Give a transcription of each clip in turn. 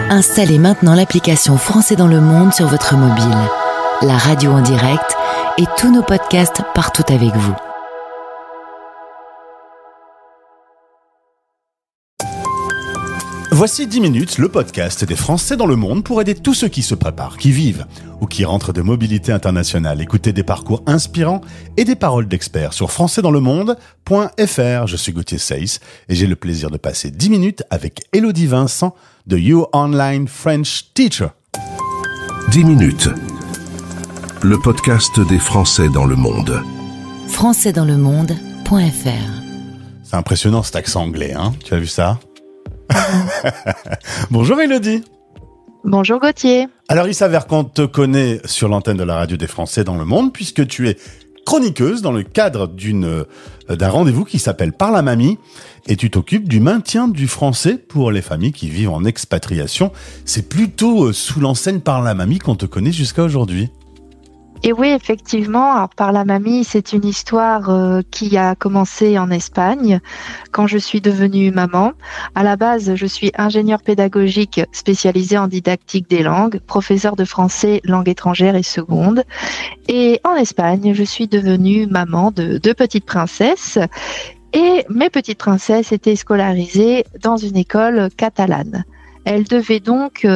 Installez maintenant l'application Français dans le monde sur votre mobile. La radio en direct et tous nos podcasts partout avec vous. Voici 10 minutes, le podcast des Français dans le monde pour aider tous ceux qui se préparent, qui vivent ou qui rentrent de mobilité internationale. Écoutez des parcours inspirants et des paroles d'experts sur françaisdanslemonde.fr. Je suis Gauthier Seyss et j'ai le plaisir de passer 10 minutes avec Elodie Vincent de Your Online French Teacher. 10 minutes, le podcast des Français dans le monde. françaisdanslemonde.fr. C'est impressionnant cet accent anglais, hein ? Tu as vu ça ? Bonjour Elodie. Bonjour Gauthier. Alors il s'avère qu'on te connaît sur l'antenne de la radio des Français dans le monde puisque tu es chroniqueuse dans le cadre d'un rendez-vous qui s'appelle Par la mamie et tu t'occupes du maintien du français pour les familles qui vivent en expatriation. C'est plutôt sous l'enseigne Par la mamie qu'on te connaît jusqu'à aujourd'hui. Et oui, effectivement, alors Par la mamie, c'est une histoire qui a commencé en Espagne quand je suis devenue maman. À la base, je suis ingénieure pédagogique spécialisée en didactique des langues, professeure de français, langue étrangère et seconde. Et en Espagne, je suis devenue maman de 2 petites princesses. Et mes petites princesses étaient scolarisées dans une école catalane. Elles devaient donc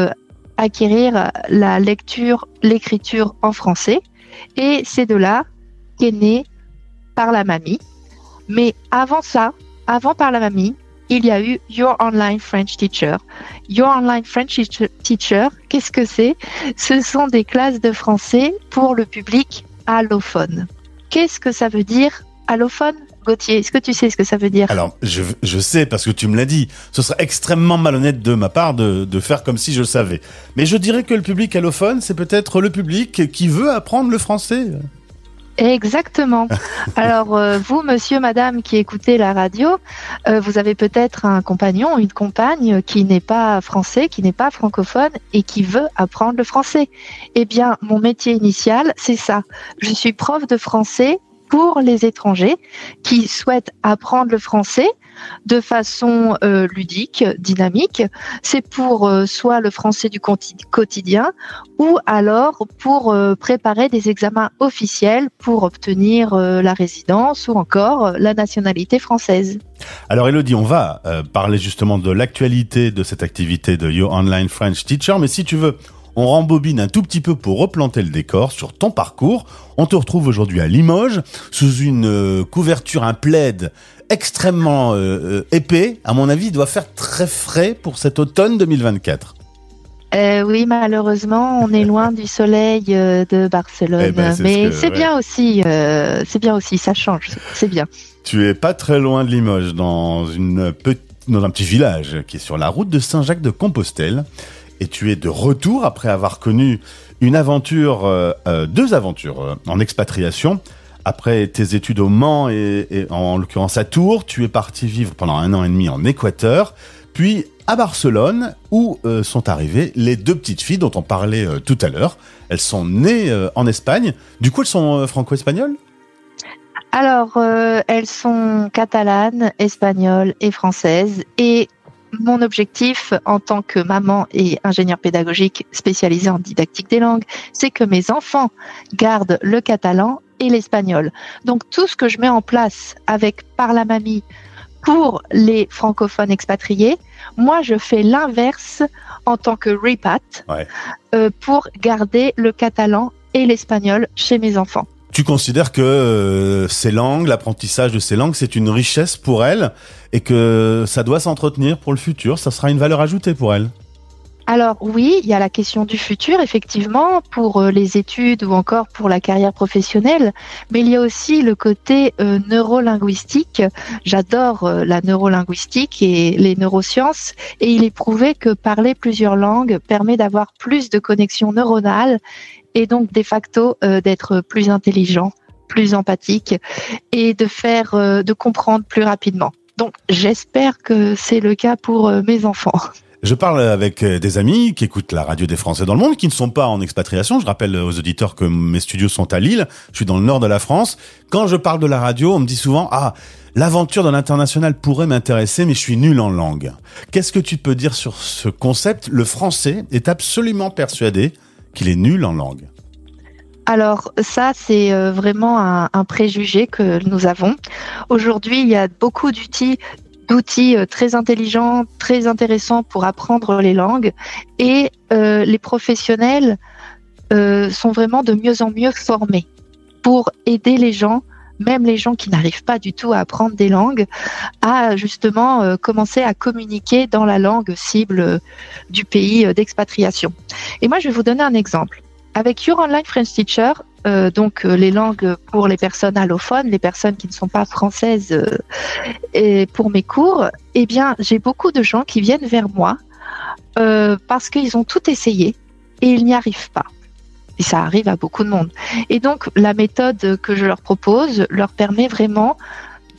acquérir la lecture, l'écriture en français. Et c'est de là qu'est né Par la mamie. Mais avant ça, avant Par la mamie, il y a eu Your Online French Teacher. Your Online French Teacher, qu'est-ce que c'est ? Ce sont des classes de français pour le public allophone. Qu'est-ce que ça veut dire allophone ? Gauthier, est-ce que tu sais ce que ça veut dire ? Alors, je sais parce que tu me l'as dit. Ce serait extrêmement malhonnête de ma part de faire comme si je le savais. Mais je dirais que le public allophone, c'est peut-être le public qui veut apprendre le français. Exactement. Alors, vous, monsieur, madame, qui écoutez la radio, vous avez peut-être un compagnon ou une compagne qui n'est pas français, qui n'est pas francophone et qui veut apprendre le français. Eh bien, mon métier initial, c'est ça. Je suis prof de français pour les étrangers qui souhaitent apprendre le français de façon ludique, dynamique. C'est pour soit le français du quotidien ou alors pour préparer des examens officiels pour obtenir la résidence ou encore la nationalité française. Alors Elodie, on va parler justement de l'actualité de cette activité de Your Online French Teacher, mais si tu veux, on rembobine un tout petit peu pour replanter le décor sur ton parcours. On te retrouve aujourd'hui à Limoges, sous une couverture, un plaid extrêmement épais. À mon avis, il doit faire très frais pour cet automne 2024. Oui, malheureusement, on est loin du soleil de Barcelone. Mais c'est bien aussi, ça change, c'est bien. Tu es pas très loin de Limoges, dans un petit village qui est sur la route de Saint-Jacques-de-Compostelle. Et tu es de retour après avoir connu deux aventures en expatriation. Après tes études au Mans et en l'occurrence à Tours, tu es parti vivre pendant 1 an et demi en Équateur, puis à Barcelone où sont arrivées les 2 petites filles dont on parlait tout à l'heure. Elles sont nées en Espagne. Du coup, elles sont franco-espagnoles ? Alors, elles sont catalanes, espagnoles et françaises. Et mon objectif en tant que maman et ingénieure pédagogique spécialisée en didactique des langues, c'est que mes enfants gardent le catalan et l'espagnol. Donc tout ce que je mets en place avec Par la mamie pour les francophones expatriés, moi je fais l'inverse en tant que repat pour garder le catalan et l'espagnol chez mes enfants. Tu considères que ces langues, l'apprentissage de ces langues, c'est une richesse pour elles et que ça doit s'entretenir pour le futur, ça sera une valeur ajoutée pour elles ? Alors oui, il y a la question du futur, effectivement, pour les études ou encore pour la carrière professionnelle, mais il y a aussi le côté neurolinguistique. J'adore la neurolinguistique et les neurosciences, et il est prouvé que parler plusieurs langues permet d'avoir plus de connexions neuronales et donc de facto d'être plus intelligent, plus empathique et de comprendre plus rapidement. Donc j'espère que c'est le cas pour mes enfants. Je parle avec des amis qui écoutent la radio des Français dans le monde, qui ne sont pas en expatriation. Je rappelle aux auditeurs que mes studios sont à Lille. Je suis dans le nord de la France. Quand je parle de la radio, on me dit souvent « Ah, L'aventure dans l'international pourrait m'intéresser, mais je suis nul en langue. Qu'est-ce que tu peux dire sur ce concept ? Le Français est absolument persuadé qu'il est nul en langue. Alors ça, c'est vraiment un préjugé que nous avons. Aujourd'hui, il y a beaucoup d'outils très intelligents, très intéressants pour apprendre les langues. Et les professionnels sont vraiment de mieux en mieux formés pour aider les gens, même les gens qui n'arrivent pas du tout à apprendre des langues, à justement commencer à communiquer dans la langue cible du pays d'expatriation. Et moi, je vais vous donner un exemple. Avec Your Online French Teacher, les langues pour les personnes allophones, les personnes qui ne sont pas françaises, et pour mes cours, eh bien, j'ai beaucoup de gens qui viennent vers moi parce qu'ils ont tout essayé et ils n'y arrivent pas. Et ça arrive à beaucoup de monde. Et donc, la méthode que je leur propose leur permet vraiment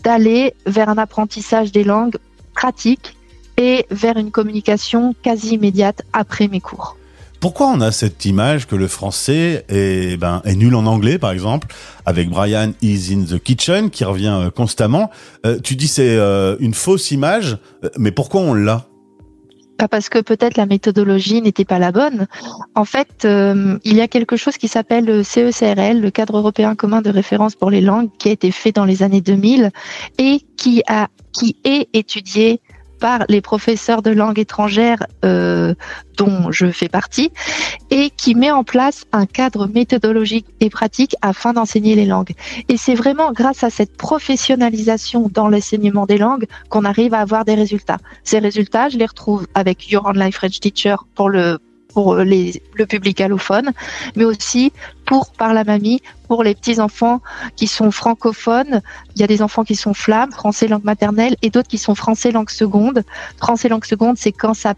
d'aller vers un apprentissage des langues pratique et vers une communication quasi immédiate après mes cours. Pourquoi on a cette image que le français est nul en anglais, par exemple, avec Brian is in the kitchen, qui revient constamment. Tu dis c'est une fausse image, mais pourquoi on l'a ? Parce que peut-être la méthodologie n'était pas la bonne. En fait, il y a quelque chose qui s'appelle le CECRL, le cadre européen commun de référence pour les langues, qui a été fait dans les années 2000 et qui est étudié par les professeurs de langue étrangère dont je fais partie et qui met en place un cadre méthodologique et pratique afin d'enseigner les langues. Et c'est vraiment grâce à cette professionnalisation dans l'enseignement des langues qu'on arrive à avoir des résultats. Ces résultats, je les retrouve avec Your Online French Teacher pour le public allophone, mais aussi pour Par la Mamie, pour les petits-enfants qui sont francophones. Il y a des enfants qui sont flammes, français langue maternelle, et d'autres qui sont français langue seconde. Français langue seconde, c'est quand ça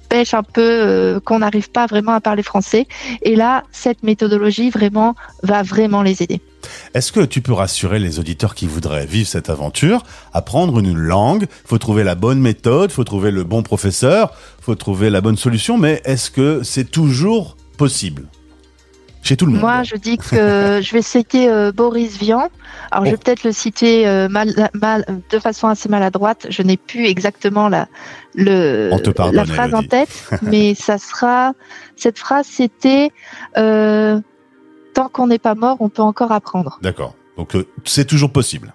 pêche un peu, qu'on n'arrive pas vraiment à parler français. Et là, cette méthodologie va vraiment les aider. Est-ce que tu peux rassurer les auditeurs qui voudraient vivre cette aventure, apprendre une langue ? Il faut trouver la bonne méthode, il faut trouver le bon professeur, il faut trouver la bonne solution, mais est-ce que c'est toujours possible ? Chez tout le monde. Moi, je dis que je vais citer Boris Vian. Alors, je vais peut-être le citer de façon assez maladroite. Je n'ai plus exactement la phrase en tête, mais cette phrase, c'était tant qu'on n'est pas mort, on peut encore apprendre. D'accord. Donc, c'est toujours possible.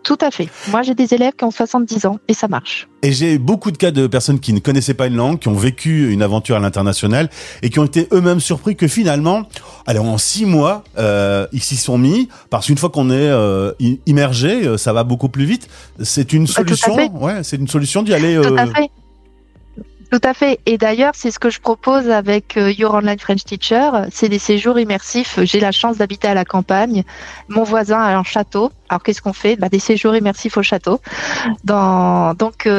Tout à fait. Moi, j'ai des élèves qui ont 70 ans et ça marche. Et j'ai beaucoup de cas de personnes qui ne connaissaient pas une langue, qui ont vécu une aventure à l'international et qui ont été eux-mêmes surpris que finalement, en 6 mois, ils s'y sont mis parce qu'une fois qu'on est immergé, ça va beaucoup plus vite. C'est une solution. C'est une solution d'y aller. Tout à fait. Tout à fait. Et d'ailleurs, c'est ce que je propose avec Your Online French Teacher. C'est des séjours immersifs. J'ai la chance d'habiter à la campagne. Mon voisin a un château. Alors, qu'est-ce qu'on fait ? Des séjours immersifs au château. Donc,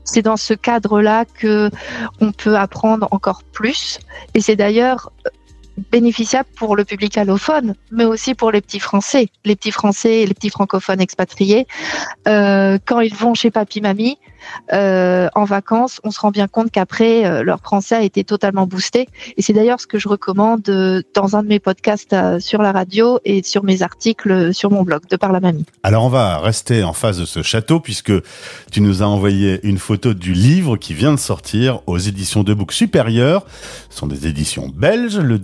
c'est dans ce cadre-là que on peut apprendre encore plus. Et c'est d'ailleurs bénéficiable pour le public allophone, mais aussi pour les petits Français et les petits francophones expatriés. Quand ils vont chez papy-mamie, en vacances, on se rend bien compte qu'après, leur français a été totalement boosté. Et c'est d'ailleurs ce que je recommande dans un de mes podcasts sur la radio et sur mes articles sur mon blog de Par la Mamie. Alors, on va rester en face de ce château puisque tu nous as envoyé une photo du livre qui vient de sortir aux éditions de Book Supérieur. Ce sont des éditions belges. Le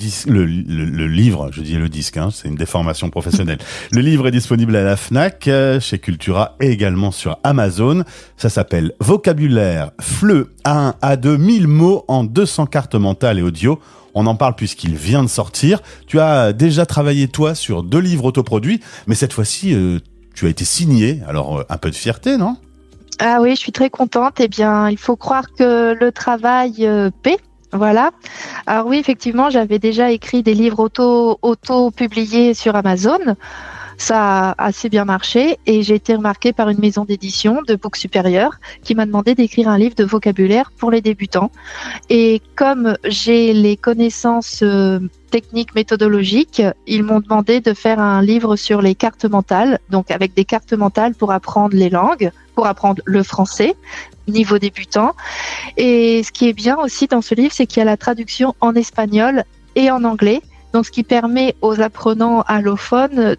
livre, je dis le disque, c'est une déformation professionnelle. Le livre est disponible à la Fnac, chez Cultura et également sur Amazon. Ça s'appelle Vocabulaire, FLE, A1, A2, 1000 mots en 200 cartes mentales et audio. On en parle puisqu'il vient de sortir. Tu as déjà travaillé, toi, sur 2 livres autoproduits, mais cette fois-ci, tu as été signé. Alors, un peu de fierté, non ? Ah oui, je suis très contente. Eh bien, il faut croire que le travail paie. Voilà. Alors oui, effectivement, j'avais déjà écrit des livres auto-publiés sur Amazon. Ça a assez bien marché et j'ai été remarquée par une maison d'édition de Book Supérieur qui m'a demandé d'écrire un livre de vocabulaire pour les débutants. Et comme j'ai les connaissances techniques, méthodologiques, ils m'ont demandé de faire un livre sur les cartes mentales, donc avec des cartes mentales pour apprendre les langues, pour apprendre le français, niveau débutant. Et ce qui est bien aussi dans ce livre, c'est qu'il y a la traduction en espagnol et en anglais. Donc, ce qui permet aux apprenants allophones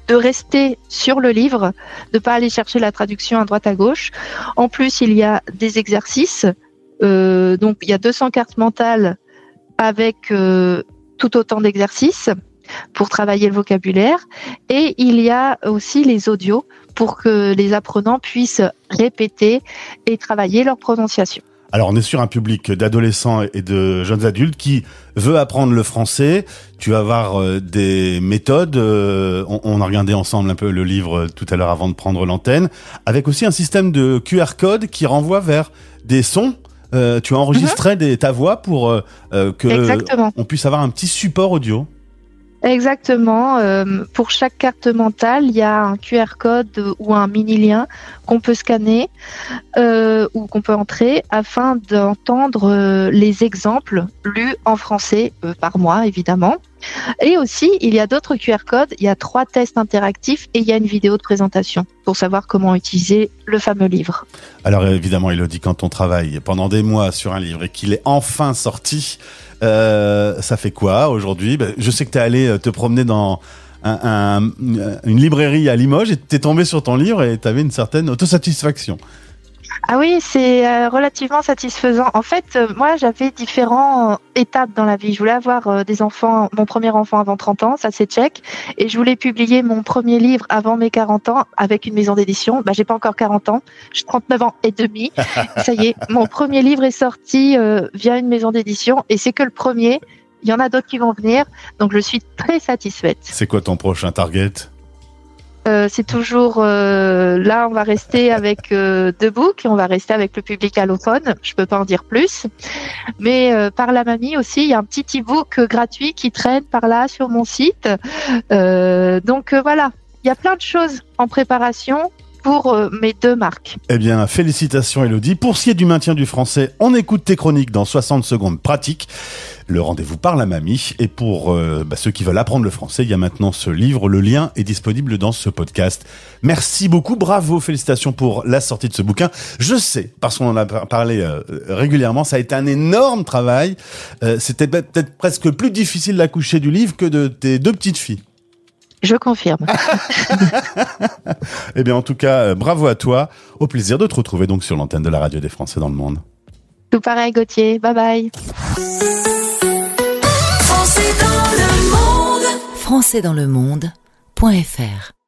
de rester sur le livre, de pas aller chercher la traduction à droite à gauche. En plus, il y a des exercices. Donc, il y a 200 cartes mentales avec tout autant d'exercices pour travailler le vocabulaire. Et il y a aussi les audios pour que les apprenants puissent répéter et travailler leur prononciation. Alors, on est sur un public d'adolescents et de jeunes adultes qui veut apprendre le français. Tu vas avoir des méthodes. On a regardé ensemble un peu le livre tout à l'heure avant de prendre l'antenne, avec aussi un système de QR code qui renvoie vers des sons. Tu as enregistré ta voix pour que on puisse avoir un petit support audio. Exactement. Pour chaque carte mentale, il y a un QR code ou un mini-lien qu'on peut scanner ou qu'on peut entrer afin d'entendre les exemples lus en français par moi, évidemment. Et aussi, il y a d'autres QR codes, il y a 3 tests interactifs et il y a une vidéo de présentation pour savoir comment utiliser le fameux livre. Alors évidemment, Élodie, quand on travaille pendant des mois sur un livre et qu'il est enfin sorti, ça fait quoi aujourd'hui ? Je sais que tu es allé te promener dans une librairie à Limoges et tu es tombé sur ton livre et tu avais une certaine autosatisfaction. Ah oui, c'est relativement satisfaisant. En fait, moi, j'avais différentes étapes dans la vie. Je voulais avoir des enfants, mon premier enfant avant 30 ans, ça c'est check. Et je voulais publier mon premier livre avant mes 40 ans avec une maison d'édition. J'ai pas encore 40 ans, j'ai 39 ans et demi. Ça y est, mon premier livre est sorti via une maison d'édition et c'est que le premier. Il y en a d'autres qui vont venir, donc je suis très satisfaite. C'est quoi ton prochain target ? C'est toujours là, on va rester avec 2 books, on va rester avec le public allophone. Je peux pas en dire plus, mais par la mamie aussi, il y a un petit e-book gratuit qui traîne par là sur mon site. Donc voilà, il y a plein de choses en préparation pour mes 2 marques. Eh bien, félicitations Élodie. Pour ce qui est du maintien du français, on écoute tes chroniques dans 60 secondes pratiques. Le rendez-vous par la mamie. Et pour ceux qui veulent apprendre le français, il y a maintenant ce livre. Le lien est disponible dans ce podcast. Merci beaucoup. Bravo. Félicitations pour la sortie de ce bouquin. Je sais, parce qu'on en a parlé régulièrement, ça a été un énorme travail. C'était peut-être presque plus difficile d'accoucher du livre que de tes 2 petites filles. Je confirme. Eh bien, en tout cas, bravo à toi. Au plaisir de te retrouver donc sur l'antenne de la radio des Français dans le monde. Tout pareil, Gauthier. Bye bye. Français dans le monde. Françaisdanslemonde.fr